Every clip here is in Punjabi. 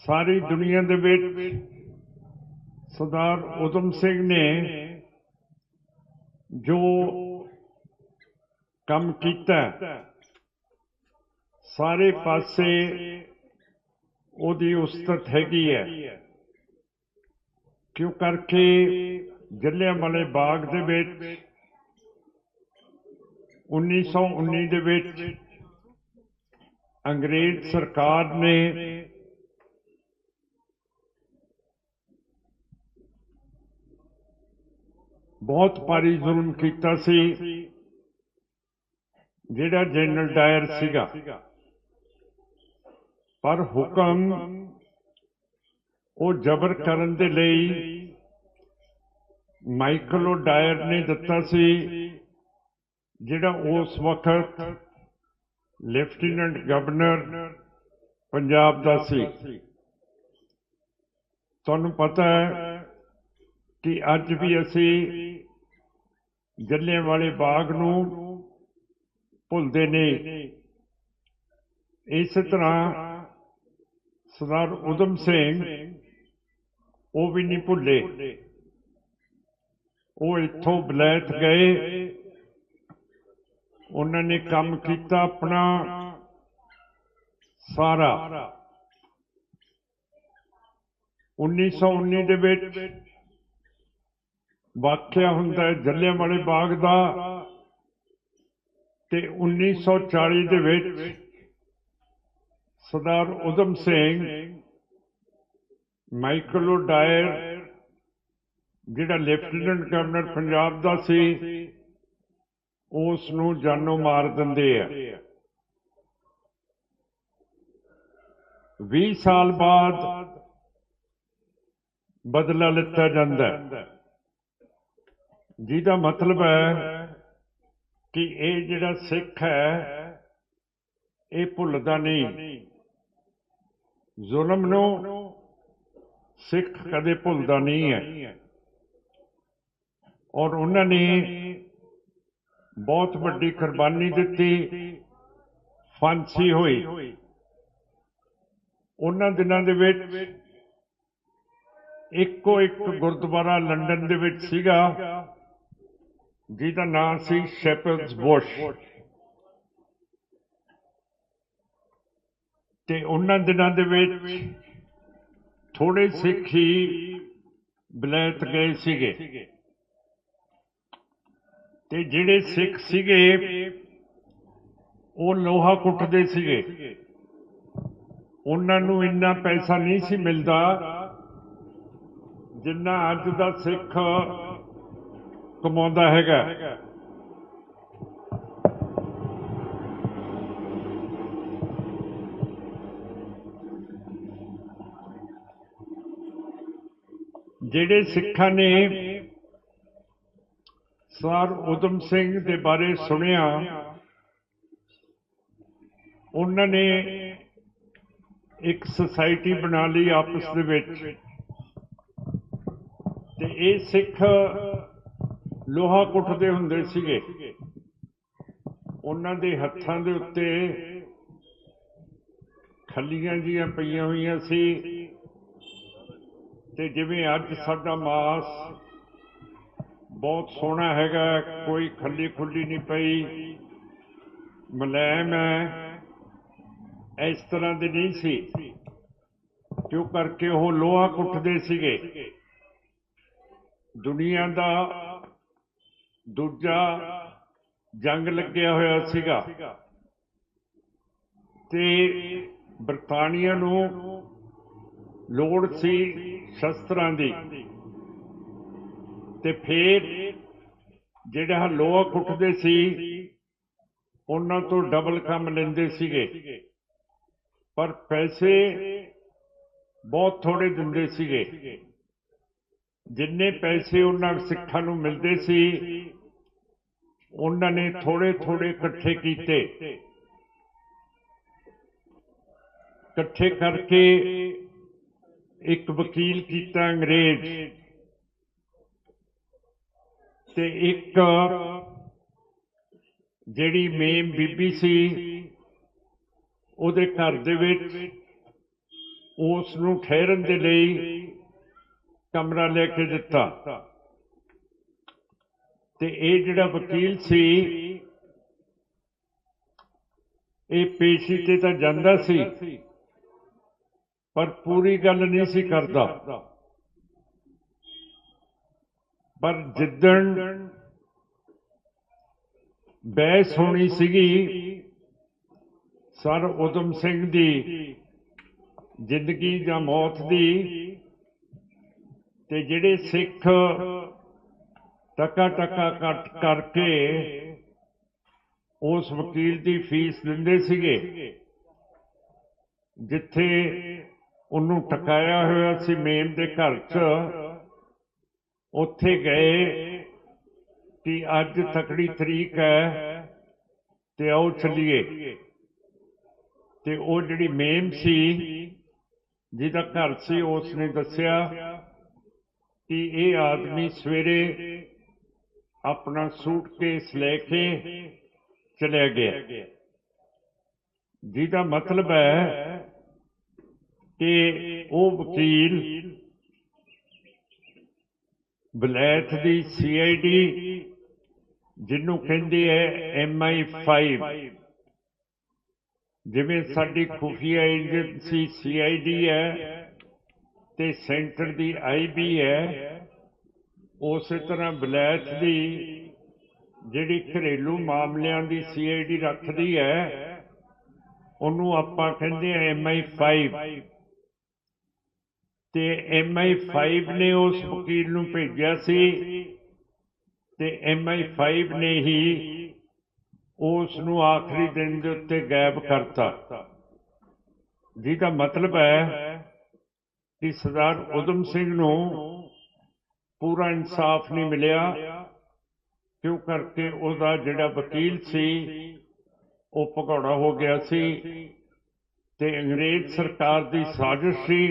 सारी दुनिया दे विच सरदार उधम सिंह ने जो काम कीता सारे पासे ओदी उस्तत हैगी है। क्यों करके जलियांवाले बाग दे विच 1919 दे विच अंग्रेज सरकार ने बहुत भारी जुल्म कीता सी। जिहड़ा जनरल डायर सीगा, पर हुक्म वो जबर करन दे लई माइकल ओ डायर ने दिता सी, जिहड़ा उस वक्त लेफ्टिनेंट गवर्नर पंजाब दा सी। तुहानूं पता है कि अज भी असी जलियांवाले बाग नूं भुलदे नहीं। इस तरह सरदार उधम सिंह वो भी नहीं भुले। वो इत्थों वलैत गए, उन्होंने काम किया अपना सारा। 1919 दे विच वाਕਿਆ हुंदा है जलियांवाले बाग दा, ते 1940 दे विच Sardar Udham Singh Michael O Dyer जिहड़ा लेफ्टिनेंट गवर्नर पंजाब दा सी उस नूं जानो मार दिंदे आ। 20 साल बाद बदला लिता जांदा है, जिहदा मतलब है कि ये जिहड़ा सिख है ये भुलदा नहीं। जुल्म नूं सिख कदे भुलदा नहीं है। और उन्होंने बहुत वड्डी कुर्बानी दिती, फांसी हुई। उन्हां दिनां दे विच इक्को एक गुरुद्वारा लंडन दे विच सीगा, जिहदा नाम सी शेफर्ड्स बुश। ते उन्हां दिनां दे विच थोड़े सिख ही वलैत गए सीगे, ते जिहड़े सिख सीगे वो लोहा कुटदे सीगे। उन्हां नूं इन्ना पैसा नहीं सी मिलदा जिन्ना अज दा सिख कमाउंदा हैगा। जिहड़े सिखां ने सरदार उधम सिंह दे बारे सुनिया, उन्होंने एक सोसाइटी बना ली आपस दे विच। ते ये सिख लोहा कुटदे हुंदे सीगे। उन्हां दे हत्थां दे उत्ते खल्लियां जिहियां पईयां होईयां सी, ते जिवें अज साडा मास बहुत सोहना हैगा, कोई खल्ली खुल्ली नहीं पई, मुलायम है, इस तरह दे नहीं सी। क्यों करके वो लोहा कुटदे सीगे। दुनिया दा दूजा जंग लग्या होया सीगा, ते बरतानिया नूं लोड़ सी शस्त्रां दी, ते फिर जिहड़ा लोहा कुटदे सी उन्हां तो डबल काम लैंदे सीगे, पर पैसे बहुत थोड़े दिंदे सीगे। जिन्ने पैसे उन्हां सिखां नूं मिलदे सी उन्हां ने थोड़े थोड़े इकट्ठे कीते। इकट्ठे करके एक वकील कीता अंग्रेज, ते एक जिहड़ी मेम बीबी सी उहदे घर दे विच ਉਸ ਨੂੰ ਠਹਿਰਨ ਦੇ ਲਈ ਕਮਰਾ ਲੈ ਕੇ ਦਿੱਤਾ ਤੇ ਇਹ ਜਿਹੜਾ ਵਕੀਲ ਸੀ ਇਹ ਪੇਸ਼ੀ ਤੇ ਤਾਂ ਜਾਂਦਾ ਸੀ ਪਰ ਪੂਰੀ ਗੱਲ ਨਹੀਂ ਸੀ ਕਰਦਾ। ਪਰ ਜਿੱਦਣ ਬਹਿਸ ਹੋਣੀ ਸੀਗੀ ਸਰ ਊਧਮ ਸਿੰਘ ਦੀ ਜ਼ਿੰਦਗੀ ਜਾਂ ਮੌਤ ਦੀ, ਤੇ ਜਿਹੜੇ ਸਿੱਖ ਟਕਾ ਕੱਟ ਕਰਕੇ ਉਸ ਵਕੀਲ ਦੀ ਫੀਸ ਦਿੰਦੇ ਸੀਗੇ, ਜਿੱਥੇ ਉਹਨੂੰ ਟਕਾਇਆ ਹੋਇਆ ਸੀ ਮੇਮ ਦੇ ਘਰ 'ਚ, ਉੱਥੇ ਗਏ ਕਿ ਅੱਜ ਤਕੜੀ ਤਰੀਕ ਹੈ ਤੇ ਆਓ ਚੱਲੀਏ। ਤੇ ਉਹ ਜਿਹੜੀ ਮੇਮ ਸੀ ਜਿਹਦਾ ਘਰ ਸੀ ਉਸ ਨੇ ਦੱਸਿਆ ਕਿ ਇਹ ਆਦਮੀ ਸਵੇਰੇ ਆਪਣਾ ਸੂਟਕੇਸ ਲੈ ਕੇ ਚਲਿਆ ਗਿਆ, ਜਿਹਦਾ ਮਤਲਬ ਹੈ ਕਿ ਉਹ ਵਕੀਲ ਵਲੈਤ ਦੀ CID ਜਿਹਨੂੰ ਕਹਿੰਦੇ ਹੈ MI5, ਜਿਵੇਂ ਸਾਡੀ ਖੁਫੀਆ ਏਜੰਸੀ CID ਹੈ ਤੇ ਸੈਂਟਰ ਦੀ IB ਹੈ, ਉਸੇ ਤਰ੍ਹਾਂ ਵਲੈਤ ਦੀ ਜਿਹੜੀ ਘਰੇਲੂ ਮਾਮਲਿਆਂ ਦੀ CID ਰੱਖਦੀ ਹੈ ਉਹਨੂੰ ਆਪਾਂ ਕਹਿੰਦੇ ਆ MI5। ਤੇ MI5 ਨੇ ਉਸ ਵਕੀਲ ਨੂੰ ਭੇਜਿਆ ਸੀ ਤੇ MI5 ਨੇ ਹੀ ਉਸ ਨੂੰ ਆਖਰੀ ਦਿਨ ਦੇ ਉੱਤੇ ਗਾਇਬ ਕਰਤਾ, ਜਿਹਦਾ ਮਤਲਬ ਹੈ ਕਿ ਸਰਦਾਰ ਊਧਮ ਸਿੰਘ ਨੂੰ ਪੂਰਾ ਇਨਸਾਫ ਨਹੀਂ ਮਿਲਿਆ, ਕਿਉਂ ਕਰਕੇ ਉਹਦਾ ਜਿਹੜਾ ਵਕੀਲ ਸੀ ਉਹ ਭਗੌੜਾ ਹੋ ਗਿਆ ਸੀ ਤੇ ਅੰਗਰੇਜ਼ ਸਰਕਾਰ ਦੀ ਸਾਜ਼ਿਸ਼ ਸੀ,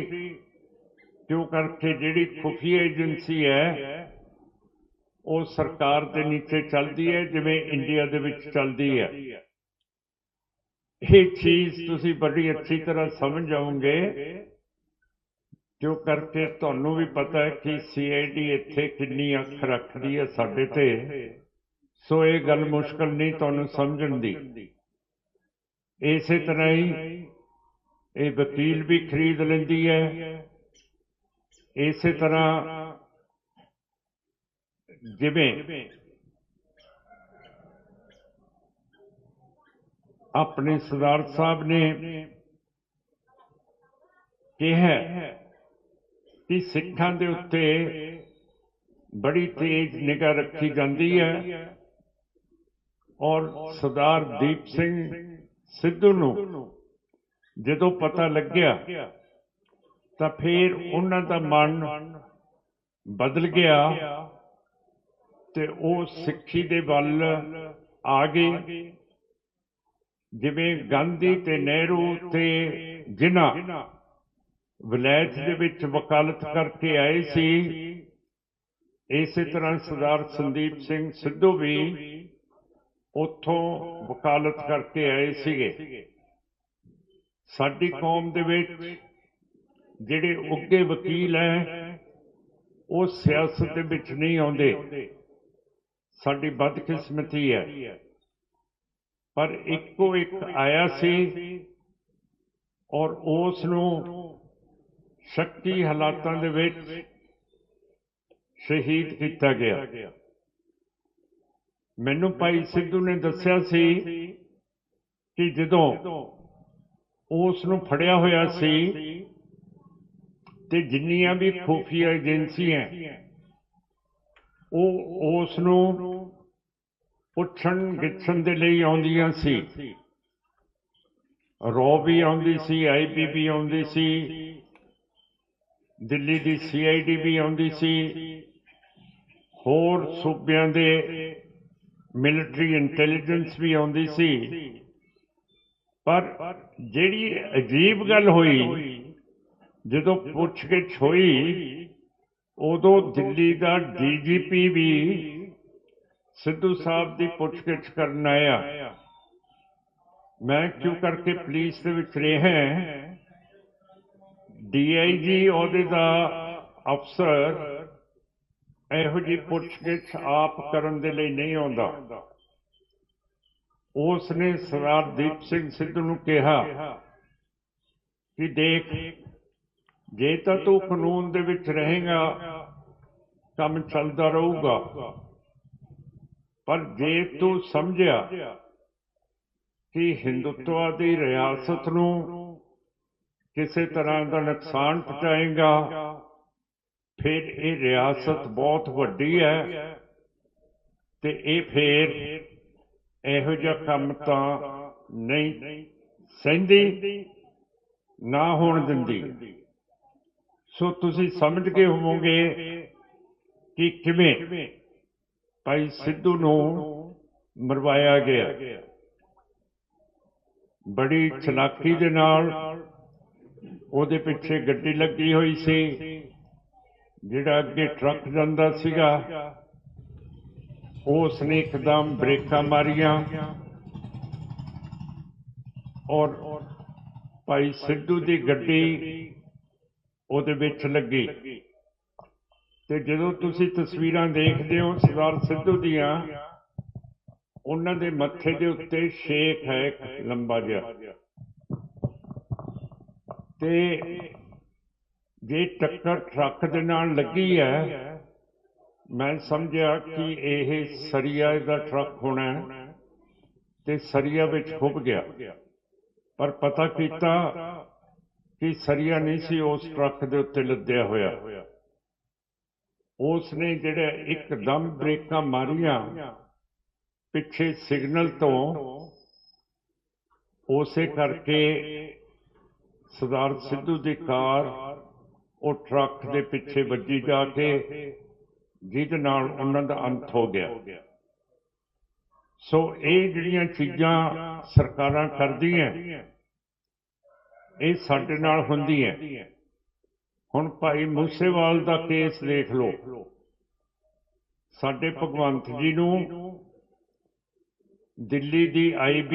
ਕਿਉਂ ਕਰਕੇ ਜਿਹੜੀ ਖੁਫੀਆ ਏਜੰਸੀ ਹੈ ਉਹ ਸਰਕਾਰ ਦੇ ਨੀਚੇ ਚੱਲਦੀ ਹੈ ਜਿਵੇਂ ਇੰਡੀਆ ਦੇ ਵਿੱਚ ਚੱਲਦੀ ਹੈ। ਇਹ ਚੀਜ਼ ਤੁਸੀਂ ਬੜੀ ਅੱਛੀ ਤਰ੍ਹਾਂ ਸਮਝ ਜਾਓਗੇ, ਕਿਉਂ ਕਰਕੇ ਤੁਹਾਨੂੰ ਵੀ ਪਤਾ ਹੈ ਕਿ CID ਇੱਥੇ ਕਿੰਨੀ ਅੱਖ ਰੱਖਦੀ ਹੈ ਸਾਡੇ ਤੇ, ਸੋ ਇਹ ਗੱਲ ਮੁਸ਼ਕਲ ਨਹੀਂ ਤੁਹਾਨੂੰ ਸਮਝਣ ਦੀ। ਇਸੇ ਤਰ੍ਹਾਂ ਹੀ ਇਹ ਵਕੀਲ ਵੀ ਖਰੀਦ ਲੈਂਦੀ ਹੈ। ਇਸੇ ਤਰ੍ਹਾਂ ਜਿਵੇਂ ਆਪਣੇ ਸਰਦਾਰ ਸਾਹਿਬ ਨੇ ਕਿਹਾ ਕਿ ਸਿੱਖਾਂ ਦੇ ਉੱਤੇ ਬੜੀ ਤੇਜ਼ ਨਿਗਾਹ ਰੱਖੀ ਜਾਂਦੀ ਹੈ, ਔਰ ਸਰਦਾਰ ਦੀਪ ਸਿੰਘ ਸਿੱਧੂ ਨੂੰ ਜਦੋਂ ਪਤਾ ਲੱਗਿਆ ਤਾਂ ਫਿਰ ਉਹਨਾਂ ਦਾ ਮਨ ਬਦਲ ਗਿਆ ਤੇ ਉਹ ਸਿੱਖੀ ਦੇ ਵੱਲ ਆ ਗਏ। ਜਿਵੇਂ ਗਾਂਧੀ ਤੇ ਨਹਿਰੂ ਤੇ ਜਿਨ੍ਹਾਂ ਵਲੈਤ ਦੇ ਵਿੱਚ ਵਕਾਲਤ ਕਰਕੇ ਆਏ ਸੀ, ਇਸੇ ਤਰ੍ਹਾਂ ਸਰਦਾਰ ਸੰਦੀਪ ਸਿੰਘ ਸਿੱਧੂ ਵੀ ਉੱਥੋਂ ਵਕਾਲਤ ਕਰਕੇ ਆਏ ਸੀਗੇ। ਸਾਡੀ ਕੌਮ ਦੇ ਵਿੱਚ ਜਿਹੜੇ ਉੱਘੇ ਵਕੀਲ ਹੈ ਉਹ ਸਿਆਸਤ ਦੇ ਵਿੱਚ ਨਹੀਂ ਆਉਂਦੇ, ਸਾਡੀ ਬਦਕਿਸਮਤੀ ਹੈ। ਪਰ ਇੱਕੋ ਇੱਕ ਆਇਆ ਸੀ ਔਰ ਉਸ ਨੂੰ ਸ਼ੱਕੀ ਹਾਲਾਤਾਂ ਦੇ ਵਿੱਚ ਸ਼ਹੀਦ ਕੀਤਾ ਗਿਆ। ਮੈਨੂੰ ਭਾਈ ਸਿੱਧੂ ਨੇ ਦੱਸਿਆ ਸੀ ਕਿ ਜਦੋਂ ਉਸ ਨੂੰ ਫੜਿਆ ਹੋਇਆ ਸੀ ਤੇ ਜਿੰਨੀਆਂ ਵੀ ਖੁਫੀਆ ਏਜੰਸੀਆਂ ਉਹ ਉਸ ਨੂੰ ਪੁੱਛਣ ਗਿੱਛਣ ਦੇ ਲਈ ਆਉਂਦੀਆਂ ਸੀ। ਰੌ ਵੀ ਆਉਂਦੀ ਸੀ, IB ਵੀ ਆਉਂਦੀ ਸੀ, ਦਿੱਲੀ ਦੀ CID ਵੀ ਆਉਂਦੀ ਸੀ, ਹੋਰ ਸੂਬਿਆਂ ਦੇ ਮਿਲਟਰੀ ਇੰਟੈਲੀਜੈਂਸ ਵੀ ਆਉਂਦੀ ਸੀ। ਪਰ ਜਿਹੜੀ ਅਜੀਬ ਗੱਲ ਹੋਈ, ਜਦੋਂ ਪੁੱਛਗਿੱਛ ਹੋਈ ਉਦੋਂ ਦਿੱਲੀ ਦਾ DGP ਵੀ ਸਿੱਧੂ ਸਾਹਿਬ ਦੀ ਪੁੱਛਗਿੱਛ ਕਰਨ ਆਇਆ। ਮੈਂ ਕਿਉਂ ਕਰਕੇ ਪੁਲਿਸ ਦੇ ਵਿੱਚ ਰਿਹਾ, DIG ਉਹਦੇ ਦਾ ਅਫਸਰ ਇਹੋ ਜਿਹੀ ਪੁੱਛਗਿੱਛ ਆਪ ਕਰਨ ਦੇ ਲਈ ਨਹੀਂ ਆਉਂਦਾ। ਉਸ ਨੇ ਸਰਦਾਰ ਦੀਪ ਸਿੰਘ ਸਿੱਧੂ ਨੂੰ ਕਿਹਾ ਕਿ ਦੇਖ, ਜੇ ਤਾਂ ਤੂੰ ਕਾਨੂੰਨ ਦੇ ਵਿੱਚ ਰਹੇਗਾ ਕੰਮ ਚੱਲਦਾ ਰਹੂਗਾ, ਪਰ ਜੇ ਤੂੰ ਸਮਝਿਆ ਕਿ ਹਿੰਦੁੱਤਵਾ ਦੀ ਰਿਆਸਤ ਨੂੰ ਕਿਸੇ ਤਰ੍ਹਾਂ ਦਾ ਨੁਕਸਾਨ ਪਹੁੰਚਾਏਗਾ, ਫਿਰ ਇਹ ਰਿਆਸਤ ਬਹੁਤ ਵੱਡੀ ਹੈ ਤੇ ਇਹ ਫਿਰ ਇਹੋ ਜਿਹਾ ਕੰਮ ਤਾਂ ਨਹੀਂ ਸਹਿੰਦੀ, ਨਾ ਹੋਣ ਦਿੰਦੀ। ਸੋ ਤੁਸੀਂ ਸਮਝ ਗਏ ਹੋਵੋਗੇ ਕਿ ਕਿਵੇਂ ਭਾਈ ਸਿੱਧੂ ਨੂੰ ਮਰਵਾਇਆ ਗਿਆ। ਬੜੀ ਚਲਾਕੀ ਦੇ ਨਾਲ ਉਹਦੇ ਪਿੱਛੇ ਗੱਡੀ ਲੱਗੀ ਹੋਈ ਸੀ, ਜਿਹੜਾ ਅੱਗੇ ਟਰੱਕ ਜਾਂਦਾ ਸੀਗਾ, ਉਸ ਨੇ ਇੱਕਦਮ ਬ੍ਰੇਕਾਂ ਮਾਰੀਆਂ ਔਰ ਭਾਈ ਸਿੱਧੂ ਦੀ ਗੱਡੀ ਉਹਦੇ ਵਿੱਚ ਲੱਗੀ। ਤੇ ਜਦੋਂ ਤੁਸੀਂ ਤਸਵੀਰਾਂ ਦੇਖਦੇ ਹੋ ਸਰਦਾਰ ਸਿੱਧੂ ਦੀਆਂ, ਉਹਨਾਂ ਦੇ ਮੱਥੇ ਦੇ ਉੱਤੇ ਛੇਕ ਹੈ ਇੱਕ ਲੰਬਾ ਜਿਹਾ, ਤੇ ਜੇ ਟੱਕਰ ਟਰੱਕ ਦੇ ਨਾਲ ਲੱਗੀ ਹੈ, ਮੈਂ ਸਮਝਿਆ ਕਿ ਇਹ ਸਰੀਆ ਦਾ ਟਰੱਕ ਹੋਣਾ ਤੇ ਸਰੀਆ ਵਿੱਚ ਖੁੱਭ ਗਿਆ। ਪਰ ਪਤਾ ਕੀਤਾ ਕਿ ਸਰੀਆ ਨਹੀਂ ਸੀ ਉਸ ਟਰੱਕ ਦੇ ਉੱਤੇ ਲੱਦਿਆ ਹੋਇਆ। ਉਸ ਨੇ ਜਿਹੜੇ ਇੱਕਦਮ ਬ੍ਰੇਕਾਂ ਮਾਰੀਆਂ ਪਿੱਛੇ ਸਿਗਨਲ ਤੋਂ, ਉਸੇ ਕਰਕੇ ਸਰਦਾਰ ਸਿੱਧੂ ਦੀ ਕਾਰ ਉਹ ਟਰੱਕ ਦੇ ਪਿੱਛੇ ਵੱਜੀ ਜਾ ਕੇ, ਜਿਹਦੇ ਨਾਲ ਉਹਨਾਂ ਦਾ ਅੰਤ ਹੋ ਗਿਆ। ਸੋ ਇਹ ਜਿਹੜੀਆਂ ਚੀਜ਼ਾਂ ਸਰਕਾਰਾਂ ਕਰਦੀਆਂ, ਇਹ ਸਾਡੇ ਨਾਲ ਹੁੰਦੀਆਂ। ਹੁਣ ਭਾਈ ਮੂਸੇਵਾਲ ਦਾ ਕੇਸ ਦੇਖ ਲਓ। ਸਾਡੇ ਭਗਵੰਤ ਜੀ ਨੂੰ ਦਿੱਲੀ ਦੀ IB,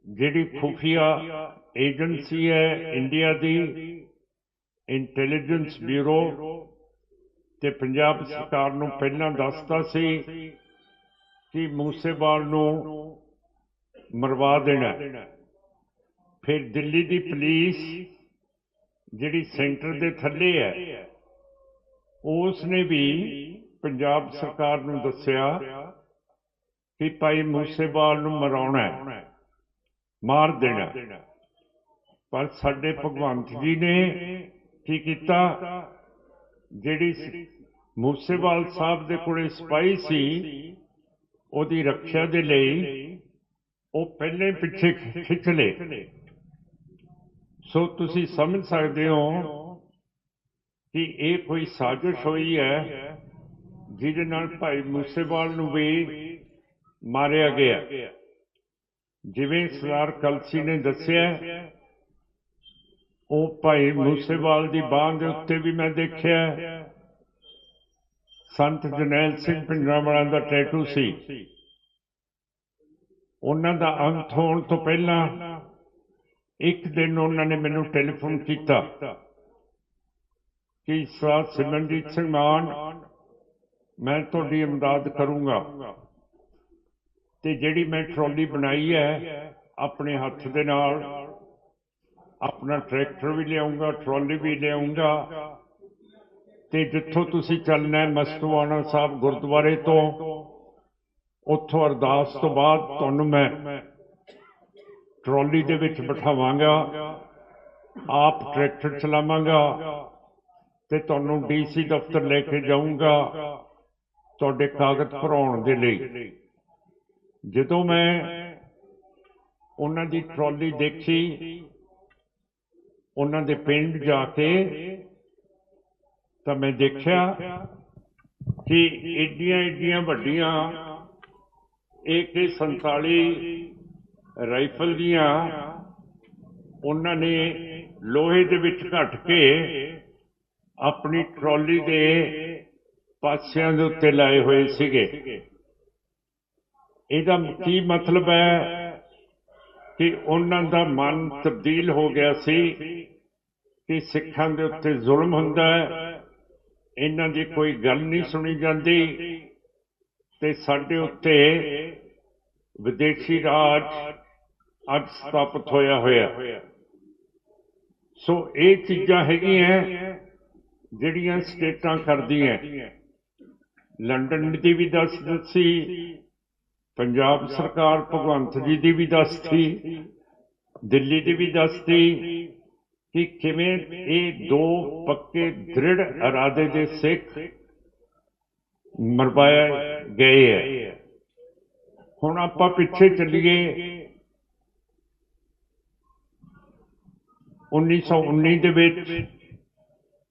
ਜਿਹੜੀ ਖੁਫੀਆ ਏਜੰਸੀ ਹੈ ਇੰਡੀਆ ਦੀ, ਇੰਟੈਲੀਜੈਂਸ ਬਿਊਰੋ, ਤੇ ਪੰਜਾਬ ਸਰਕਾਰ ਨੂੰ ਪਹਿਲਾਂ ਦੱਸਤਾ ਸੀ ਕਿ ਮੂਸੇਵਾਲ ਨੂੰ ਮਰਵਾ ਦੇਣਾ। ਫਿਰ ਦਿੱਲੀ ਦੀ ਪੁਲਿਸ ਜਿਹੜੀ ਸੈਂਟਰ ਦੇ ਥੱਲੇ ਹੈ, ਉਸ ਨੇ ਵੀ ਪੰਜਾਬ ਸਰਕਾਰ ਨੂੰ ਦੱਸਿਆ ਕਿ ਭਾਈ ਮੂਸੇਵਾਲ ਨੂੰ ਮਰਾਉਣਾ ਹੈ, ਮਾਰ ਦੇਣਾ। ਪਰ ਸਾਡੇ ਭਗਵੰਤ ਜੀ ਨੇ ਕੀ ਕੀਤਾ, ਜਿਹੜੀ ਮੂਸੇਵਾਲ ਸਾਹਿਬ ਦੇ ਕੋਲੇ ਸਿਪਾਹੀ ਸੀ ਉਹਦੀ ਰੱਖਿਆ ਦੇ ਲਈ, ਉਹ ਪਹਿਲੇ ਪਿੱਛੇ ਖਿੱਚ ਲਏ। ਸੋ ਤੁਸੀਂ ਸਮਝ ਸਕਦੇ ਹੋ ਕਿ ਇਹ ਕੋਈ ਸਾਜ਼ਿਸ਼ ਹੋਈ ਹੈ ਜਿਹਦੇ ਨਾਲ ਭਾਈ ਮੂਸੇਵਾਲ ਨੂੰ ਵੀ ਮਾਰਿਆ ਗਿਆ। ਜਿਵੇਂ ਸਰਦਾਰ ਕਲਸੀ ਨੇ ਦੱਸਿਆ, ਉਹ ਭਾਈ ਮੂਸੇਵਾਲ ਦੀ ਬਾਂਹ ਦੇ ਉੱਤੇ ਵੀ ਮੈਂ ਦੇਖਿਆ ਸੰਤ ਜਰਨੈਲ ਸਿੰਘ ਭਿੰਡਰਾਂਵਾਲਾ ਦਾ ਟੈਟੂ ਸੀ। ਉਹਨਾਂ ਦਾ ਅੰਤ ਹੋਣ ਤੋਂ ਪਹਿਲਾਂ ਇੱਕ ਦਿਨ ਉਹਨਾਂ ਨੇ ਮੈਨੂੰ ਟੈਲੀਫੋਨ ਕੀਤਾ ਕਿ ਸਰਦਾਰ ਸਿਮਰਨਜੀਤ ਸਿੰਘ ਮਾਨ, ਮੈਂ ਤੁਹਾਡੀ ਇਮਦਾਦ ਕਰੂੰਗਾ, ਤੇ ਜਿਹੜੀ ਮੈਂ ਟਰਾਲੀ ਬਣਾਈ ਹੈ ਆਪਣੇ ਹੱਥ ਦੇ ਨਾਲ, ਆਪਣਾ ਟਰੈਕਟਰ ਵੀ ਲਿਆਉਂਗਾ, ਟਰਾਲੀ ਵੀ ਲਿਆਉਂਗਾ, ਤੇ ਜਿੱਥੋਂ ਤੁਸੀਂ ਚੱਲਣਾ ਮਸਤੂਆਣਾ ਸਾਹਿਬ ਗੁਰਦੁਆਰੇ ਤੋਂ, ਉੱਥੋਂ ਅਰਦਾਸ ਤੋਂ ਬਾਅਦ ਤੁਹਾਨੂੰ ਮੈਂ ਟਰਾਲੀ ਦੇ ਵਿੱਚ ਬਿਠਾਵਾਂਗਾ, ਆਪ ਟਰੈਕਟਰ ਚਲਾਵਾਂਗਾ ਤੇ ਤੁਹਾਨੂੰ DC ਦਫ਼ਤਰ ਲੈ ਕੇ ਜਾਊਂਗਾ ਤੁਹਾਡੇ ਕਾਗਜ਼ ਭਰਾਉਣ ਦੇ ਲਈ। ਜਦੋਂ ਮੈਂ ਉਹਨਾਂ ਦੀ ਟਰਾਲੀ ਦੇਖੀ, ਉਹਨਾਂ ਦੇ ਪਿੰਡ ਜਾ ਕੇ, ਤਾਂ ਮੈਂ ਦੇਖਿਆ ਕਿ ਏਡੀਆਂ ਏਡੀਆਂ ਵੱਡੀਆਂ AK-47 ਰਾਈਫਲ ਦੀਆਂ ਉਹਨਾਂ ਨੇ ਲੋਹੇ ਦੇ ਵਿੱਚ ਘੱਟ ਕੇ ਆਪਣੀ ਟਰਾਲੀ ਦੇ ਪਾਸਿਆਂ ਦੇ ਉੱਤੇ ਲਾਏ ਹੋਏ ਸੀਗੇ। ਇਹਦਾ ਕੀ ਮਤਲਬ ਹੈ ਕਿ ਉਹਨਾਂ ਦਾ ਮਨ ਤਬਦੀਲ ਹੋ ਗਿਆ ਸੀ कि सिखां दे उत्ते जुल्म हुंदा है, इन्हां दी कोई गल नहीं सुनी जाती, ते साडे उत्ते विदेशी राज अज स्थापित होया होया। सो ये चीज़ां हैगियां जिहड़ियां स्टेटां करदियां। लंडन की भी दस दसी, पंजाब सरकार भगवंत जी की भी दसती, दिल्ली की भी दसती कि किवें ये दो पक्के दृढ़ इरादे दे सिख मरवाए गए है। हुण आपां पिछे चलीए 1919 दे विच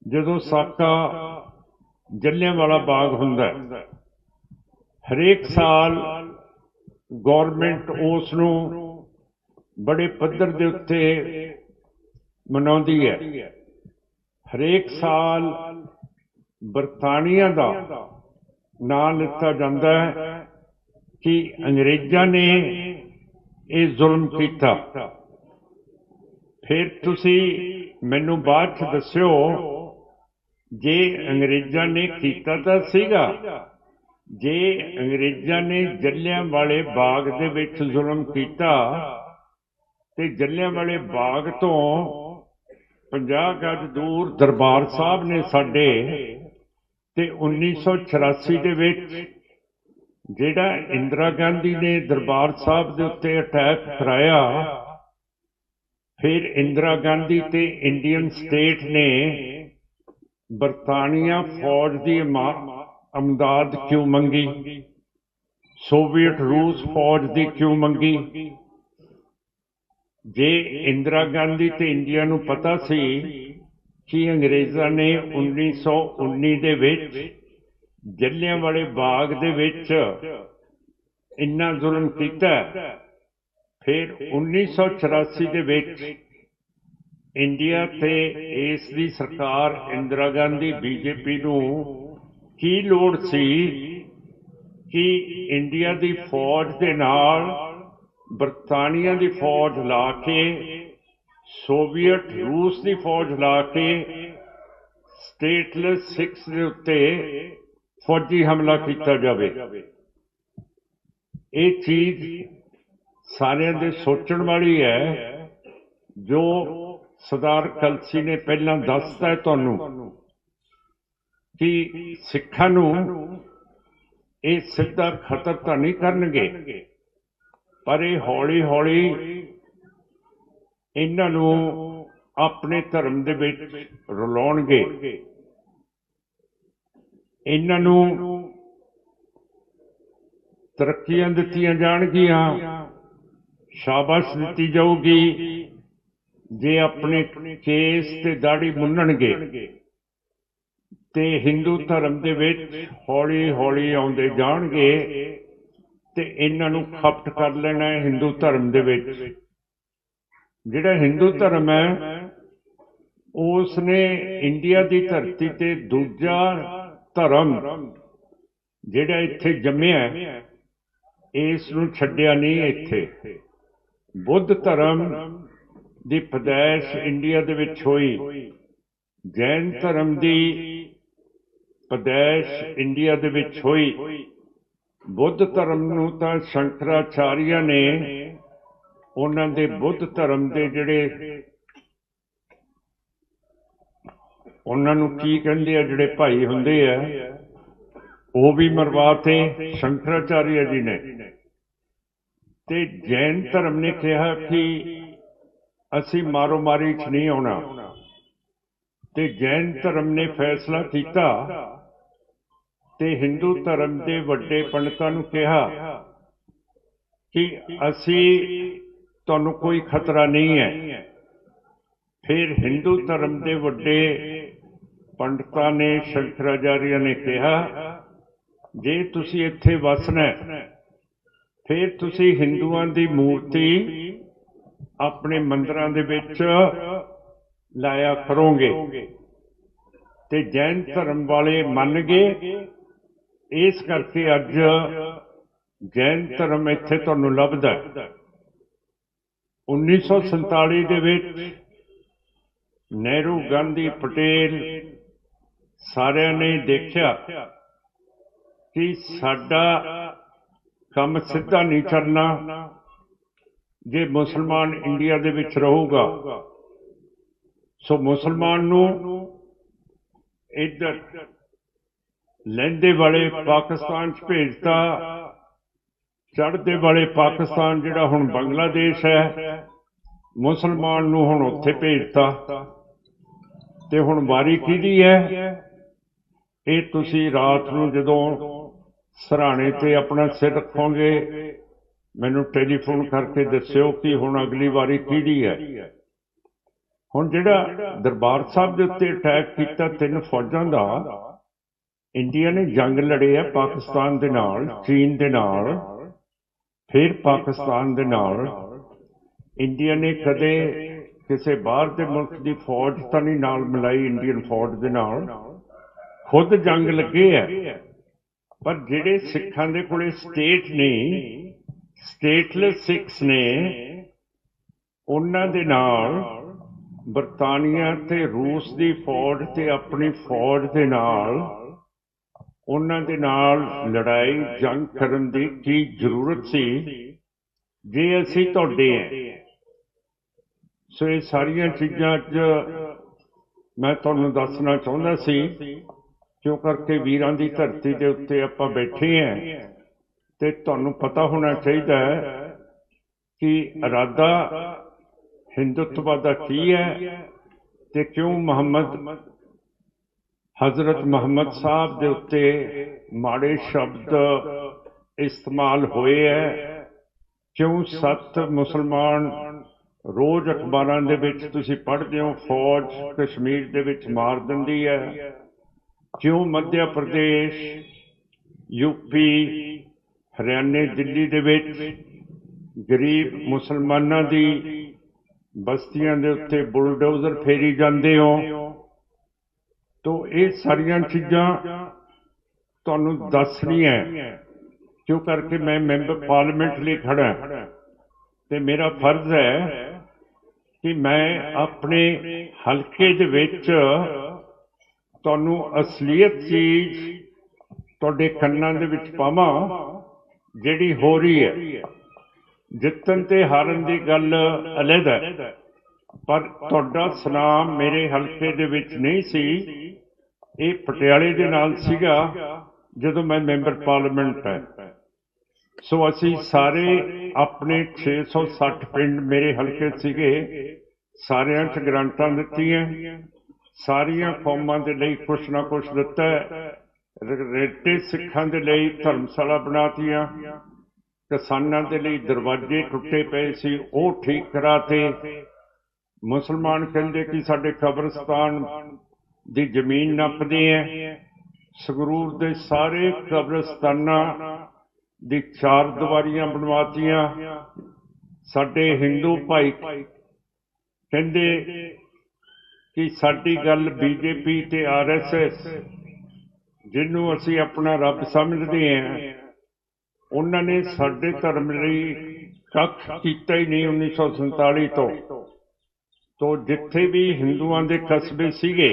जदों साका जलियांवाला बाग हुंदा है, हरेक साल गौरमेंट उस नूं बड़े पद्धर दे उत्ते मनाउंदी है। हरेक साल बरतानिया दा नाम लिता जाता है कि अंग्रेज़ां ने ये जुल्म कीता। फिर तुसी मैनू बाद च दस्यो, जे अंग्रेज़ां ने कीता तां सीगा, जे अंग्रेज़ां ने जलियांवाले बाग दे विच जुल्म कीता ते जलियांवाले बाग तो 50 गज दूर दरबार साहब ने साडे ते 1984 दे विच जिहड़ा इंदिरा गांधी ने दरबार साहब दे उत्ते अटैक कराया, फिर इंदिरा गांधी ते इंडियन स्टेट ने बरतानिया फौज की अमदाद क्यों मंगी, सोवियत रूस फौज की क्यों मंगी? जे इंदिरा गांधी ते इंडिया नूं पता सी कि अंग्रेज़ां ने 1919 दे विच जलियांवाले बाग दे विच इन्ना जुल्म कीता, फिर 1984 दे विच इंडिया ते इस दी सरकार इंदिरा गांधी बीजेपी नूं की लोड़ सी कि इंडिया दी फौज दे नाल बरतानिया की फौज ला के, सोवियत रूस की फौज ला के स्टेटलैस सिक्स के उत्ते फौजी हमला किया जाए। ये चीज सारिਆਂ दे सोचण वाली है, जो सरदार कलसी ने पहला दसता है तुहानू कि सिखां नूं ये सीधा खतर तां नहीं करनगे, पर ये हौली हौली इन्हां नूं अपने धर्म दे विच रलाउणगे, इन्हां नूं तरक्कियां दित्तियां जाणगियां, शाबाश दित्ती जाऊगी जे अपने केस ते दाढ़ी मुन्नणगे ते हिंदू धर्म दे विच हौली हौली आउंदे जाणगे ते इन्हां नूं खपट कर लेना है हिंदू धर्म दे विच। जिहड़ा हिंदू धर्म है उसने इंडिया की धरती ते दूजा धर्म जिहड़ा इत्थे जम्मिया इस नूं छड्डिया नहीं। इत्थे बुद्ध धर्म की पैदाइश इंडिया दे विच होई, जैन धर्म की पैदाइश इंडिया दे विच होई। बुद्ध धर्म नूं तां शंकराचार्य ने उन्हां दे बुद्ध धर्म दे जिहड़े उन्हां नूं की कहंदे आ जिहड़े भाई हुंदे आ वो भी मरवाते शंकराचार्य जी ने। ते जैन धर्म ने कहा कि असी मारो मारी च नहीं आउणा, ते जैन धर्म ने फैसला किया ते हिंदू धर्म के वड्डे पंडितां नूं कहा कि असी तुहानूं कोई खतरा नहीं है। फिर हिंदू धर्म के वड्डे पंडितां ने शंकराचार्य ने कहा जे तुसी इत्थे वसना फिर तुसी हिंदुआं दी मूर्ति अपने मंदिरां दे विच लाया करोगे, ते जैन धर्म वाले मन गए। इस करके अज जैन धर्म इत्थे तुहानूं लभदा। 1947 दे विच ਨਹਿਰੂ, ਗਾਂਧੀ, ਪਟੇਲ ਸਾਰਿਆਂ ਨੇ ਦੇਖਿਆ ਕਿ ਸਾਡਾ ਕੰਮ ਸਿੱਧਾ ਨਹੀਂ ਚੱਲਣਾ ਜੇ ਮੁਸਲਮਾਨ ਇੰਡੀਆ ਦੇ ਵਿੱਚ ਰਹੂਗਾ। ਸੋ ਮੁਸਲਮਾਨ ਨੂੰ ਇੱਧਰ ਲਹਿੰਦੇ ਵਾਲੇ ਪਾਕਿਸਤਾਨ 'ਚ ਭੇਜਤਾ, ਚੜ੍ਹਦੇ ਵਾਲੇ ਪਾਕਿਸਤਾਨ ਜਿਹੜਾ ਹੁਣ ਬੰਗਲਾਦੇਸ਼ ਹੈ, ਮੁਸਲਮਾਨ ਨੂੰ ਹੁਣ ਉੱਥੇ ਭੇਜਤਾ। ਤੇ ਹੁਣ ਵਾਰੀ ਕਿਹਦੀ ਹੈ? ਇਹ ਤੁਸੀਂ ਰਾਤ ਨੂੰ ਜਦੋਂ ਸਰਾਣੇ ਤੇ ਆਪਣਾ ਸਿਰ ਰੱਖੋਗੇ ਮੈਨੂੰ ਟੈਲੀਫੋਨ ਕਰਕੇ ਦੱਸਿਓ ਕਿ ਹੁਣ ਅਗਲੀ ਵਾਰੀ ਕਿਹਦੀ ਹੈ। ਹੁਣ ਜਿਹੜਾ ਦਰਬਾਰ ਸਾਹਿਬ ਦੇ ਉੱਤੇ ਅਟੈਕ ਕੀਤਾ 3 ਫੌਜਾਂ ਦਾ, ਇੰਡੀਆ ਨੇ ਜੰਗ ਲੜੇ ਆ ਪਾਕਿਸਤਾਨ ਦੇ ਨਾਲ, ਚੀਨ ਦੇ ਨਾਲ, ਫਿਰ ਪਾਕਿਸਤਾਨ ਦੇ ਨਾਲ। ਇੰਡੀਆ ਨੇ ਕਦੇ ਕਿਸੇ ਬਾਹਰ ਦੇ ਮੁਲਕ ਦੀ ਫੌਜ ਤਾਂ ਨਹੀਂ ਨਾਲ ਮਿਲਾਈ ਇੰਡੀਅਨ ਫੌਜ ਦੇ ਨਾਲ, ਖੁਦ ਜੰਗ ਲੱਗੇ ਆ। ਪਰ ਜਿਹੜੇ ਸਿੱਖਾਂ ਦੇ ਕੋਲੇ ਸਟੇਟ ਨੇ, ਸਟੇਟਲੈਸ ਸਿੱਖਸ ਨੇ, ਉਹਨਾਂ ਦੇ ਨਾਲ ਬਰਤਾਨੀਆ ਤੇ ਰੂਸ ਦੀ ਫੌਜ ਤੇ ਆਪਣੀ ਫੌਜ ਦੇ ਨਾਲ ਉਹਨਾਂ ਦੇ ਨਾਲ ਲੜਾਈ ਜੰਗ ਕਰਨ ਦੀ ਕੀ ਜ਼ਰੂਰਤ ਸੀ ਜੇ ਅਸੀਂ ਤੁਹਾਡੇ ਹਾਂ। ਸੋ ਇਹ ਸਾਰੀਆਂ ਚੀਜ਼ਾਂ ਅੱਜ ਮੈਂ ਤੁਹਾਨੂੰ ਦੱਸਣਾ ਚਾਹੁੰਦਾ ਸੀ, ਕਿਉਂ ਕਰਕੇ ਵੀਰਾਂ ਦੀ ਧਰਤੀ ਦੇ ਉੱਤੇ ਆਪਾਂ ਬੈਠੇ ਹਾਂ ਤੇ ਤੁਹਾਨੂੰ ਪਤਾ ਹੋਣਾ ਚਾਹੀਦਾ ਹੈ ਕਿ ਇਰਾਦਾ ਹਿੰਦੁਤਵਾ ਦਾ ਕੀ ਹੈ ਤੇ ਕਿਉਂ ਹਜ਼ਰਤ ਮੁਹੰਮਦ ਸਾਹਿਬ ਦੇ ਉੱਤੇ ਮਾੜੇ ਸ਼ਬਦ ਇਸਤੇਮਾਲ ਹੋਏ ਹੈ, ਕਿਉਂ 7 ਮੁਸਲਮਾਨ ਰੋਜ਼ ਅਖਬਾਰਾਂ ਦੇ ਵਿੱਚ ਤੁਸੀਂ ਪੜ੍ਹਦੇ ਹੋ ਫੌਜ ਕਸ਼ਮੀਰ ਦੇ ਵਿੱਚ ਮਾਰ ਦਿੰਦੀ ਹੈ, ਕਿਉਂ ਮੱਧ ਪ੍ਰਦੇਸ਼, ਯੂਪੀ, ਹਰਿਆਣੇ, ਦਿੱਲੀ ਦੇ ਵਿੱਚ ਗਰੀਬ ਮੁਸਲਮਾਨਾਂ ਦੀ ਬਸਤੀਆਂ ਦੇ ਉੱਤੇ ਬੁਲਡੋਜ਼ਰ ਫੇਰੀ ਜਾਂਦੇ ਹੋ। ਤੋ ਇਹ ਸਾਰੀਆਂ ਚੀਜ਼ਾਂ ਤੁਹਾਨੂੰ ਦੱਸਣੀਆਂ, ਕਿਉਂ ਕਰਕੇ ਮੈਂ ਮੈਂਬਰ ਪਾਰਲੀਮੈਂਟ ਲਈ ਖੜਾ ਤੇ ਮੇਰਾ ਫਰਜ਼ ਹੈ ਕਿ ਮੈਂ ਆਪਣੇ ਹਲਕੇ ਦੇ ਵਿੱਚ ਤੁਹਾਨੂੰ ਅਸਲੀਅਤ ਚੀਜ਼ ਤੁਹਾਡੇ ਕੰਨਾਂ ਦੇ ਵਿੱਚ ਪਾਵਾਂ ਜਿਹੜੀ ਹੋ ਰਹੀ ਹੈ। ਜਿੱਤਣ ਤੇ ਹਾਰਨ ਦੀ ਗੱਲ ਅਲੱਗ ਹੈ, ਪਰ ਤੁਹਾਡਾ ਸੁਨਾਮ ਮੇਰੇ ਹਲਕੇ ਦੇ ਵਿੱਚ ਨਹੀਂ ਸੀ, ਇਹ ਪਟਿਆਲੇ ਦੇ ਨਾਲ ਸੀਗਾ ਜਦੋਂ ਮੈਂ ਮੈਂਬਰ ਪਾਰਲੀਮੈਂਟ ਹੈ। ਸੋ ਅਸੀਂ ਸਾਰੇ ਆਪਣੇ 660 ਪਿੰਡ ਮੇਰੇ ਹਲਕੇ ਸੀਗੇ, ਸਾਰਿਆਂ 'ਚ ਗ੍ਰਾਂਟਾਂ ਦਿੱਤੀਆਂ, ਸਾਰੀਆਂ ਕੌਮਾਂ ਦੇ ਲਈ ਕੁਛ ਨਾ ਕੁਛ ਦਿੱਤਾ, ਰੇਟੇ ਸਿੱਖਾਂ ਦੇ ਲਈ ਧਰਮਸ਼ਾਲਾ ਬਣਾਤੀਆਂ, ਕਿਸਾਨਾਂ ਦੇ ਲਈ ਦਰਵਾਜ਼ੇ ਟੁੱਟੇ ਪਏ ਸੀ ਉਹ ਠੀਕ ਕਰਾਤੇ। ਮੁਸਲਮਾਨ ਕਹਿੰਦੇ ਕਿ ਸਾਡੇ ਕਬਰਸਤਾਨ ਦੀ ਜ਼ਮੀਨ ਨੱਪਦੇ ਹੈ, ਸੰਗਰੂਰ ਦੇ ਸਾਰੇ ਕਬਰਸਤਾਨਾਂ ਦੀ 4 ਦੀਵਾਰੀਆਂ ਬਣਵਾਤੀਆਂ। ਸਾਡੇ ਹਿੰਦੂ ਭਾਈ ਕਹਿੰਦੇ ਕਿ ਸਾਡੀ ਗੱਲ BJP ਤੇ RSS, ਜਿਹਨੂੰ ਅਸੀਂ ਆਪਣਾ ਰੱਬ ਸਮਝਦੇ ਹਾਂ, ਉਹਨਾਂ ਨੇ ਸਾਡੇ ਧਰਮ ਲਈ ਕੱਖ ਕੀਤਾ ਹੀ ਨਹੀਂ 1947 ਤੋਂ। ਜਿੱਥੇ ਵੀ ਹਿੰਦੂਆਂ ਦੇ ਕਸਬੇ ਸੀਗੇ